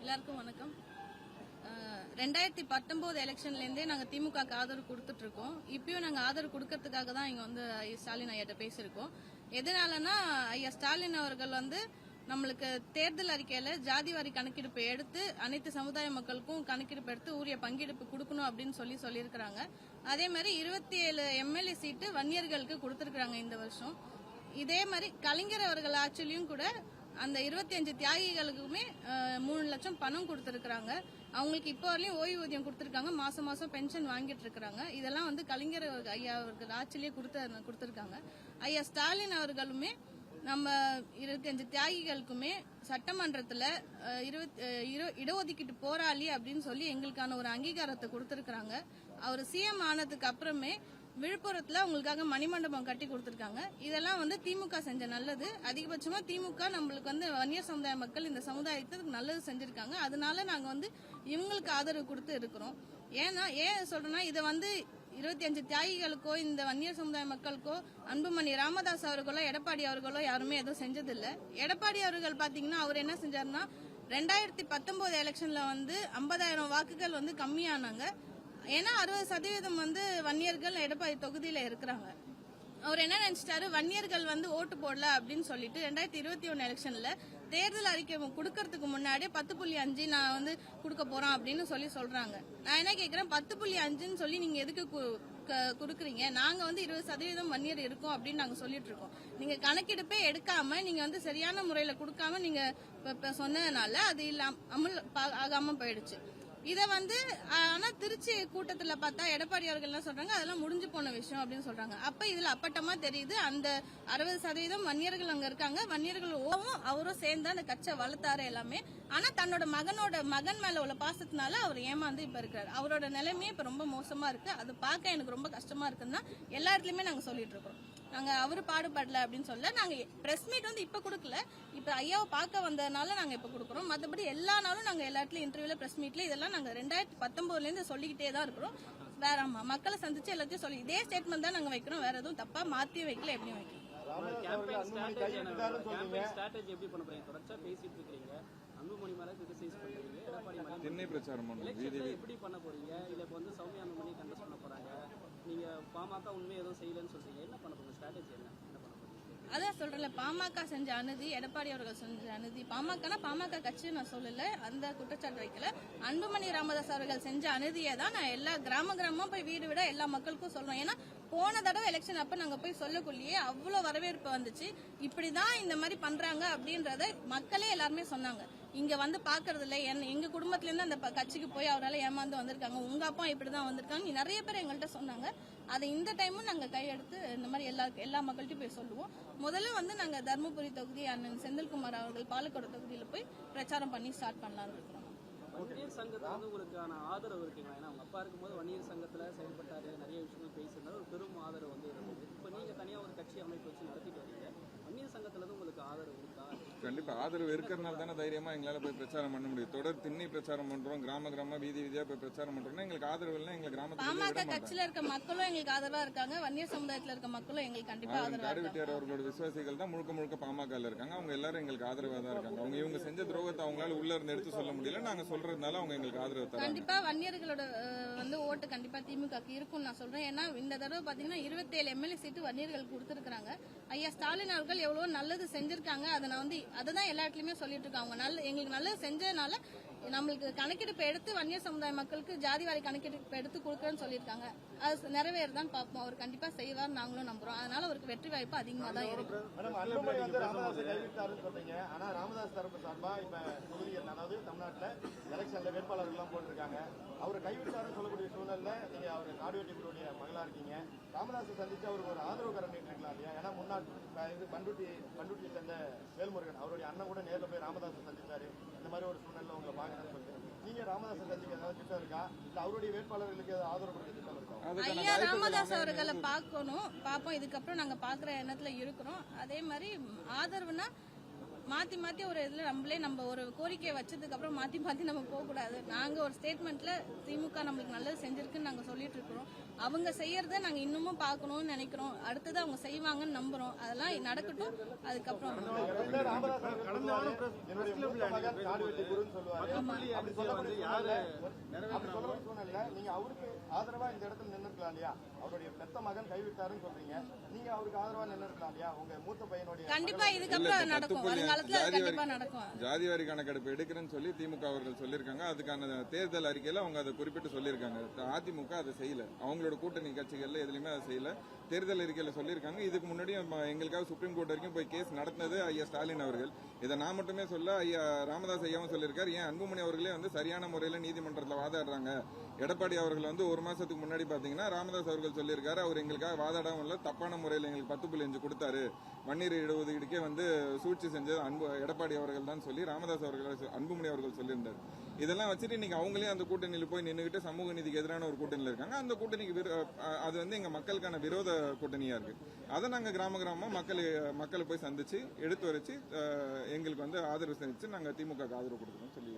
எல்லாருக்கும் வணக்கம். 2019 எலெக்ஷன்லேருந்தே நாங்கள் திமுகக்கு ஆதரவு கொடுத்துட்டு இருக்கோம். இப்பயும் நாங்கள் ஆதரவு கொடுக்கறதுக்காக தான் இங்கே வந்து ஐயா ஸ்டாலின் ஐயாட்ட பேசியிருக்கோம். எதனாலன்னா ஐயா ஸ்டாலின் அவர்கள் வந்து நம்மளுக்கு தேர்தல் அறிக்கையில ஜாதிவாரி கணக்கெடுப்பு எடுத்து அனைத்து சமுதாய மக்களுக்கும் கணக்கெடுப்பு எடுத்து உரிய பங்கெடுப்பு கொடுக்கணும் அப்படின்னு சொல்லியிருக்கிறாங்க. அதே மாதிரி 27 எம்எல்ஏ சீட்டு வன்னியர்களுக்கு கொடுத்திருக்காங்க இந்த வருஷம். இதே மாதிரி கலைஞர் அவர்கள் ஆட்சியிலும் கூட அந்த 25 தியாகிகளுக்குமே 3 லட்சம் பணம் கொடுத்திருக்காங்க. அவங்களுக்கு இப்போ வரலையும் ஓய்வூதியம் கொடுத்திருக்காங்க. மாசம் மாசம் பென்ஷன் வாங்கிட்டு இருக்காங்க. இதெல்லாம் வந்து கலைஞர் ஐயா அவர்கள் ஆட்சியிலேயே கொடுத்திருக்காங்க. ஐயா ஸ்டாலின் அவர்களுமே நம்ம 25 தியாகிகளுக்குமே சட்டமன்றத்துல இடஒதுக்கீட்டு போராளி அப்படின்னு சொல்லி எங்களுக்கான ஒரு அங்கீகாரத்தை கொடுத்திருக்காங்க. அவர் சிஎம் ஆனதுக்கு அப்புறமே விழுப்புரத்துல உங்களுக்காக மணிமண்டபம் கட்டி கொடுத்திருக்காங்க. இதெல்லாம் வந்து திமுக செஞ்ச நல்லது. அதிகபட்சமா திமுக நம்மளுக்கு வந்து வன்னியர் சமுதாய மக்கள் இந்த சமுதாயத்துக்கு நல்லது செஞ்சிருக்காங்க. அதனால நாங்க வந்து இவங்களுக்கு ஆதரவு கொடுத்து இருக்கிறோம். ஏன் சொல்றேன்னா இதை வந்து 25 தியாகிகளுக்கோ இந்த வன்னியர் சமுதாய மக்களுக்கோ அன்புமணி ராமதாஸ் அவர்களோ எடப்பாடி அவர்களோ யாருமே எதுவும் செஞ்சதில்லை. எடப்பாடி அவர்கள் பாத்தீங்கன்னா அவர் என்ன செஞ்சாருன்னா 2019 எலெக்ஷன்ல வந்து 50,000 வாக்குகள் வந்து கம்மியானாங்க. ஏன்னா 60% வந்து வன்னியர்கள் எடப்பாடி தொகுதியில இருக்கிறாங்க. அவர் என்ன நினைச்சிட்டாரு, வன்னியர்கள் வந்து ஓட்டு போடல அப்படின்னு சொல்லிட்டு 2021 எலெக்ஷன்ல தேர்தல் அறிக்கை கொடுக்கறதுக்கு முன்னாடியே 10.5 நான் வந்து கொடுக்க போறோம் அப்படின்னு சொல்றாங்க. நான் என்ன கேக்குறேன், 10.5ன்னு சொல்லி நீங்க எதுக்கு கொடுக்குறீங்க? நாங்க வந்து 20% வன்னியர் இருக்கோம் அப்படின்னு நாங்க சொல்லிட்டு இருக்கோம். நீங்க கணக்கெடுப்பே எடுக்காம நீங்க வந்து சரியான முறையில கொடுக்காம நீங்க சொன்னதுனால அது அமல் ஆகாம போயிடுச்சு. இத வந்து ஆனா திருச்சி கூட்டத்துல பார்த்தா எடப்பாடி அவர்கள் என்ன சொல்றாங்க, அதெல்லாம் முடிஞ்சு போன விஷயம் அப்படின்னு சொல்றாங்க. அப்ப இதுல அப்பட்டமா தெரியுது அந்த 60% வன்னியர்கள் அங்க இருக்காங்க. வன்னியர்கள் அவரும் சேர்ந்து அந்த கட்சியை வளர்த்தாரு எல்லாமே. ஆனா தன்னோட மகன் மேல உள்ள பாசத்தினால அவர் ஏமாந்து இப்ப இருக்காரு. அவரோட நிலைமையே இப்ப ரொம்ப மோசமா இருக்கு. அது பார்க்க எனக்கு ரொம்ப கஷ்டமா இருக்குன்னு தான் எல்லா இடத்துலயுமே நாங்க சொல்லிட்டு இருக்கோம். நாங்க அவரு பாடுபடல அப்படின்னு சொல்ல நாங்க பிரஸ் மீட் வந்து இப்ப கொடுக்கல, இப்ப ஐயாவை பார்க்க வந்ததுனால நாங்க இப்ப கொடுக்கறோம். மற்றபடி எல்லா நாளும் நாங்க எல்லா இடத்துலயும் இன்டர்வியூல பிரஸ் மீட்ல இதெல்லாம் நாங்க 2019 இருந்து சொல்லிக்கிட்டே தான் இருக்கிறோம். வேற மக்களை சந்திச்சு எல்லாத்தையும் சொல்லி இதே ஸ்டேட்மெண்ட் தான் நாங்க வைக்கிறோம். வேற எதுவும் தப்பா மாத்தியும் வைக்கல, எப்படியும் வைக்கிறோம். திண்ணை பிரச்சாரம் எப்படி பண்ண போறீங்க? இல்ல இப்ப வந்து சௌமியா அன்புமணி கண்டஸ்ட் பண்ண போறாங்க. நீங்க பாமக உண்மையை எதுவும் செய்யலன்னு சொல்றீங்க. என்ன பண்ண போறீங்க? ஸ்ட்ராட்டஜி என்ன பண்ண போறீங்க? அதான் சொல்றேன்ல, பாமக செஞ்ச அநீதி, எடப்பாடி அவர்கள் செஞ்ச அநீதி. பாமக கட்சி நான் சொல்லல, அந்த குற்றச்சாட்டு வைக்கல. அன்புமணி ராமதாஸ் அவர்கள் செஞ்ச அநீதியை தான் நான் எல்லா கிராமமா போய் வீடு விட எல்லா மக்களுக்கும் சொல்றோம். ஏன்னா போன தடவை எலெக்ஷன் அப்ப நாங்க போய் சொல்லக்குள்ளேயே அவ்வளவு வரவேற்பு வந்துச்சு. இப்படிதான் இந்த மாதிரி பண்றாங்க அப்படின்றத மக்களே எல்லாருமே சொன்னாங்க. இங்க வந்து பாக்குறது இல்ல, எங்க குடும்பத்துல இருந்து அந்த கட்சிக்கு போய் அவரால் ஏமாந்து வந்திருக்காங்க, உங்க அப்பா இப்படிதான் வந்திருக்காங்க, நிறைய பேர் எங்கள்கிட்ட சொன்னாங்க. அதை இந்த டைமும் நாங்க கையெடுத்து இந்த மாதிரி எல்லா மக்கள்கிட்டையும் போய் சொல்லுவோம். முதல்ல வந்து நாங்க தர்மபுரி தொகுதி அண்ணன் செந்தில்குமார் அவர்கள் பாலக்கோடு தொகுதியில போய் பிரச்சாரம் பண்ணி ஸ்டார்ட் பண்ணலாம்னு இருக்கிறோம். வன்னியர் சங்கத்துல வந்து உங்களுக்கான ஆதரவு இருக்குங்களா? ஏன்னா அவங்க அப்பா இருக்கும்போது வன்னியர் சங்கத்துல செயல்பட்டாரு, நிறைய விஷயங்கள் பேசியிருந்தாரு, ஒரு பெரும் ஆதரவு வந்து இருந்தது. இப்ப நீங்க தனியா ஒரு கட்சி அமைப்பு வச்சு நடத்திட்டு வரீங்க. வன்னியர் சங்கத்துல இருந்து உங்களுக்கு ஆதரவு இருக்கா? கண்டிப்பா ஆதரவு இருக்கிறதுனால தானே தைரியமா எங்களால போய் பிரச்சாரம் பண்ண முடியும். தொடர் திண்ணை பிரச்சாரம் பண்றோம், கிராம வீதி வீதியா போய் பிரச்சாரம் பண்றோம்னா எங்களுக்கு ஆதரவு இல்லை. எங்க கிராமத்துல பாமக கட்சியில இருக்க மக்களும் எங்களுக்கு ஆதரவா இருக்காங்க, வன்னியர் சமுதாயத்துல இருக்க மக்களும் எங்களுக்கு கண்டிப்பா ஆதரவா இருக்காங்க. அவர்களோட விசுவாசிகள் தான் முழுக்க பாமகல இருக்காங்க. அவங்க எல்லாரும் எங்களுக்கு ஆதரவா தான் இருக்காங்க. அவங்க இவங்க செஞ்ச துரோகத்தை அவங்களால உள்ள இருந்து எடுத்து சொல்ல முடியல. நாங்க சொல்றதுனால அவங்க எங்களுக்கு ஆதரவு தராங்க. கண்டிப்பா வன்னியர்களோட வந்து ஓட்டு கண்டிப்பா திமுக இருக்கும் நான் சொல்றேன். ஏன்னா இந்த தடவை பாத்தீங்கன்னா 27 எம்எல்ஏ சீட்டு வன்னியர்கள் கொடுத்திருக்காங்க. ஐயா ஸ்டாலின் அவர்கள் எவ்வளவு நல்லது செஞ்சிருக்காங்க. அதை நான் வந்து அதுதான் எல்லா இடத்துலயுமே சொல்லிட்டு இருக்காங்க. எங்களுக்கு நல்லது செஞ்சதுனால நம்மளுக்கு கணக்கெடுப்பு எடுத்து வன்னியர் சமுதாய மக்களுக்கு ஜாதிவாரி கணக்கெடுப்பு எடுத்து கொடுக்கறேன்னு சொல்லியிருக்காங்க. அது நிறைவேறதான் பார்ப்போம். அவர் கண்டிப்பா செய்வார், நாங்களும் நம்புறோம். அதனால அவருக்கு வெற்றி வாய்ப்பு அதிகமா தான் இருக்கு. ஆனா ராமதாஸ் தரப்பு சார்பா இப்ப தொகுதிகள், அதாவது தமிழ்நாட்டுல எலெக்ஷன்ல வேட்பாளர்கள் எல்லாம் போட்டிருக்காங்க. அவரை கைவிட்டாருன்னு சொல்லக்கூடிய சூழல்ல நீங்க அவர் நாடுவெட்டிகளுடைய மகளா இருக்கீங்க. ராமதாஸை சந்திச்சு அவருக்கு ஒரு ஆதரவு கரம் நீட்டிருக்கலாம் இல்லையா? ஏன்னா முன்னாள் பண்டுட்டி சேர்ந்த வேல்முருகன் அவருடைய அண்ணன் கூட நேரில் போய் ராமதாஸை சந்திச்சாரு. இந்த மாதிரி ஒரு சூழ்நிலை உங்களை பாக்குறேன்னு சொல்லிட்டு நீங்க ராமதாஸை சந்திக்க ஏதாவது திட்டம் இருக்கா? இல்ல அவருடைய வேட்பாளர்களுக்கு ஏதாவது ஆதரவு கொடுக்க திட்டம் இருக்கா? ஐயா ராமதாஸ் அவர்களை பார்ப்போம். இதுக்கப்புறம் நாங்க பாக்குற எண்ணத்துல இருக்கிறோம். அதே மாதிரி ஆதரவுனா மாத்தி மாத்தி ஒரு இதுல நம்ம ஒரு கோரிக்கையை வச்சதுக்கு அப்புறம் மாத்தி மாத்தி நம்ம போக கூடாது. நாங்க ஒரு ஸ்டேட்மெண்ட்ல திமுக நம்மளுக்கு நல்லது செஞ்சிருக்குன்னு நாங்க சொல்லிட்டு இருக்கிறோம். அவங்க செய்யறத நாங்க இன்னமும் பார்க்கணும்னு நினைக்கிறோம். அடுத்தது அவங்க செய்வாங்கன்னு நம்புறோம். அதெல்லாம் நடக்கட்டும். அதுக்கப்புறம் ராமதாஸ் அவர்கள் சொல்லுவாரு, என்னுடைய மூத்த மகன் காடு வெட்டி குருன்னு சொல்லுவாரு. அப்படி சொல்லக்கூடிய சூழ்நிலை நீங்க அவருக்கு ஆதரவா இந்த இடத்துல நின்னுக்கலாம் இல்லையா? அவருடைய பெத்த மகன் கைவிட்டாருன்னு சொல்றீங்க, நீங்க அவருக்கு ஆதரவா நின்னுக்கலாம் இல்லையா? உங்க மூத்த பையனுடைய கண்டிப்பா இதுக்கப்புறம் நடக்கும். வருங்காலத்துல அது கண்டிப்பா நடக்கும். ஜாதிவாரி கணக்கெடுப்பு எடுக்கிறேன்னு சொல்லி திமுக அவர்கள் சொல்லியிருக்காங்க. அதுக்கான தேர்தல் அறிக்கையில அவங்க அதை குறிப்பிட்டு சொல்லியிருக்காங்க. அதிமுக அதை செய்யல, அவங்களோட கூட்டணி கட்சிகள்ல எதுலையுமே அதை செய்யல. தேர்தல் அறிக்கையில சொல்லியிருக்காங்க. இதுக்கு முன்னாடியும் எங்களுக்காக சுப்ரீம் கோர்ட் வரைக்கும் போய் கேஸ் நடத்தினது ஐயா ஸ்டாலின் அவர்கள். இதை நான் மட்டுமே சொல்ல, ஐயா ராமதாஸ் ஐயாவும் சொல்லியிருக்காரு. ஏன் அன்புமணி அவர்களே சரியான முறையில் நீதிமன்றத்தில் வாதாடுறாங்க. எடப்பாடி அவர்கள் ஒரு மாசத்துக்கு முன்னாடி பாத்தீங்கன்னா ராமதாஸ் அவர்கள் சொல்லியிருக்காரு, அவர் எங்களுக்காக வாதாடாம இல்ல, தப்பான முறையில் எங்களுக்கு 10.5 கொடுத்தாரு, மண்ணீர் இடஒதுக்கீடுக்கே சூழ்ச்சி செஞ்சது எடப்பாடி அவர்கள் தான் சொல்லி ராமதாஸ் அவர்கள் அன்புமணி அவர்கள் சொல்லியிருந்தார். இதெல்லாம் வச்சுட்டு இன்னைக்கு அவங்களே அந்த கூட்டணியில் போய் நின்றுகிட்டு சமூக நீதிக்கு எதிரான ஒரு கூட்டணியில் இருக்காங்க. அந்த கூட்டணிக்கு அது எங்க மக்களுக்கான விரோத கூட்டணியா இருக்கு. அதை நாங்க கிராம கிராமமா மக்களை போய் சந்திச்சு எடுத்து வரைச்சு எங்களுக்கு ஆதரவு செஞ்சு நாங்க திமுக ஆதரவு கொடுக்கணும்னு சொல்லி